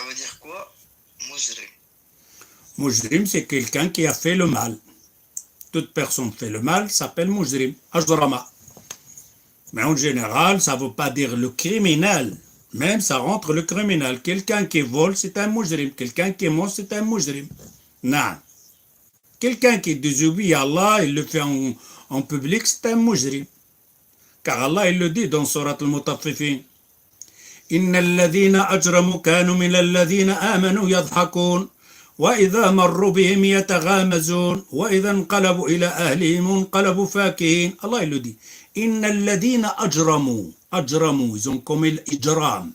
veut dire quoi? Mujrim. Mujrim, c'est quelqu'un qui a fait le mal. Toute personne fait le mal s'appelle mujrim, ajrama. Mais en général, ça ne veut pas dire le criminel. Même ça rentre le criminel. Quelqu'un qui vole, c'est un mujrim. Quelqu'un qui ment, c'est un mujrim. Non. Quelqu'un qui désobéit à Allah, il le fait en public, c'est un mujrim. Car Allah, il le dit dans Surat al-Mutaffifin. إن الذين أجرموا كانوا من الذين آمنوا يضحكون وإذا مروا بهم يتغامزون وإذا انقلبوا إلى أهلهم انقلبوا فاكهين. Allah il le dit. إن الذين أجرموا ils ont commis l'ijram.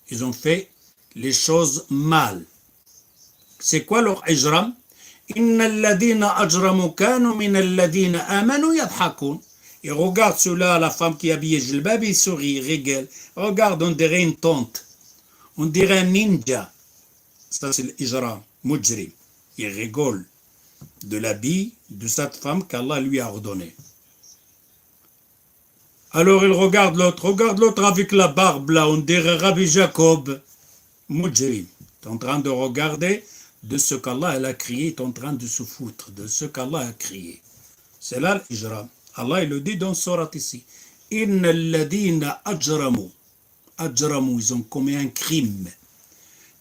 Ils ont fait les choses mal. C'est quoi leur ijram? إن الذين أجرموا كانوا من الذين آمنوا يضحكون. Il regarde cela, la femme qui est habillée jilbab, il sourit, il rigole. Regarde, on dirait une tante. On dirait un ninja. Ça, c'est l'ijram, mujrim. Il rigole de l'habit de cette femme qu'Allah lui a ordonné. Alors il regarde l'autre avec la barbe là, on dirait Rabbi Jacob. Mujrim. Il est en train de regarder de ce qu'Allah a créé, il est en train de se foutre de ce qu'Allah a créé. C'est là l'ijram. Allah il le dit dans Surat ici. Inna alladhina ajramu. Ajramu, ils ont commis un crime.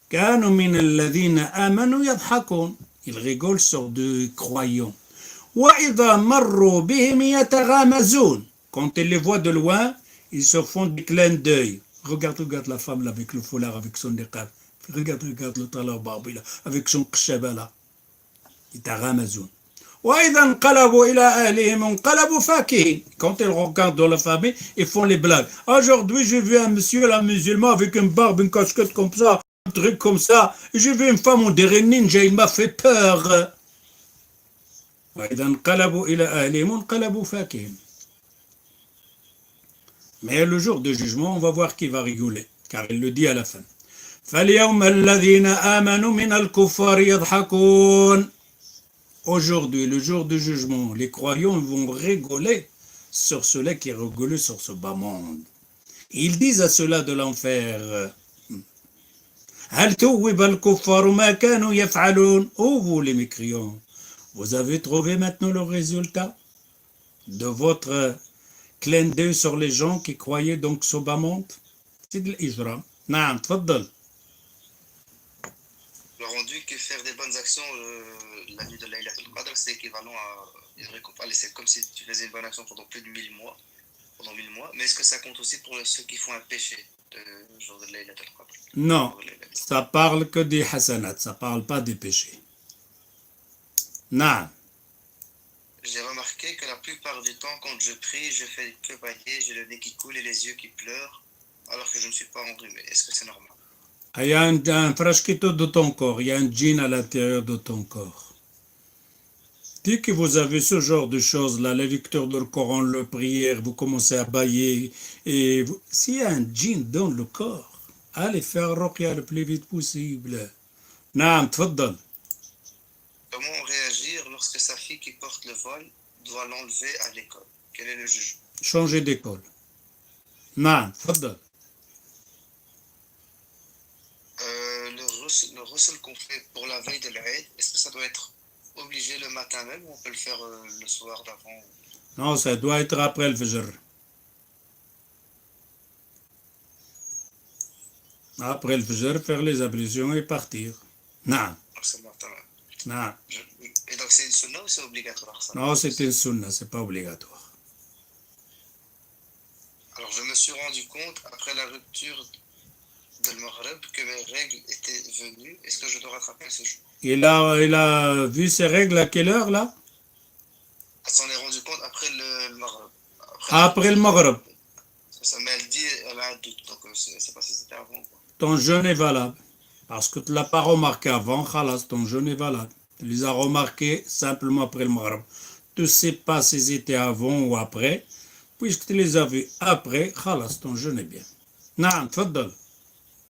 Kanu min alladhina amanu yadhakun. Ils rigolent sur des croyants. Wa idha marru bihim yataghamazun. Quand ils les voient de loin, ils se font des clins d'œil. Regarde la femme là avec le foulard, avec son niqab. Regarde l'autre là, barbe là, avec son kshaba là. Yataghamazun. Quand ils regardent dans la famille, ils font les blagues. Aujourd'hui, j'ai vu un monsieur, là, musulman, avec une barbe, une casquette comme ça, un truc comme ça. J'ai vu une femme, on dirait ninja, il m'a fait peur. Mais le jour de jugement, on va voir qui va rigoler, car il le dit à la fin. Aujourd'hui, le jour du jugement, les croyants vont rigoler sur ceux-là qui rigolent sur ce bas monde. Ils disent à ceux-là de l'enfer, oh vous les mécréants, vous avez trouvé maintenant le résultat de votre clin d'œil sur les gens qui croyaient donc ce bas monde? C'est de l'ijram. Naam, tfaddal. Le rendu que faire des bonnes actions la nuit de Laylatul Qadr, c'est équivalent à c'est comme si tu faisais une bonne action pendant plus de 1000 mois. Mais est-ce que ça compte aussi pour ceux qui font un péché le jour de Laylatul Qadr? Non, ça parle que des hasanat, ça parle pas des péchés. Non. J'ai remarqué que la plupart du temps, quand je prie, je fais que bailler, j'ai le nez qui coule et les yeux qui pleurent, alors que je ne suis pas enrhumé. Est-ce que c'est normal? Il y a un frasquito de ton corps, il y a un djinn à l'intérieur de ton corps. Dès que vous avez ce genre de choses-là, la lecture du Coran, la prière, vous commencez à bailler, et s'il y a un djinn dans le corps, allez faire ruqya le plus vite possible. Naam, tfaddal. Comment réagir lorsque sa fille qui porte le voile doit l'enlever à l'école? Quel est le jugement? Changer d'école. Naam, tfaddal. Le ghusl qu'on fait pour la veille de l'Aïd, est-ce que ça doit être obligé le matin même ou on peut le faire le soir d'avant? Non, ça doit être après le fajr. Après le fajr, faire les ablutions et partir. Non. C'est le matin même. Non. Et donc c'est une sunna ou c'est obligatoire ça? Non, c'est une sunna, c'est pas obligatoire. Alors je me suis rendu compte après la rupture de Maghreb que mes règles étaient venues. Est-ce que je dois rattraper ce jour? Il a vu ses règles à quelle heure là? Elle s'en est rendu compte après le Maghreb. Après le Maghreb. Ça, mais elle dit, elle a un doute, donc je ne sais pas si c'était avant. Quoi. Ton jeûne est valable. Parce que tu ne l'as pas remarqué avant, khalas, ton jeûne est valable. Tu les as remarqués simplement après le Maghreb. Tu ne sais pas si c'était avant ou après. Puisque tu les as vus après, khalas, ton jeûne est bien. Naam, tfaddal.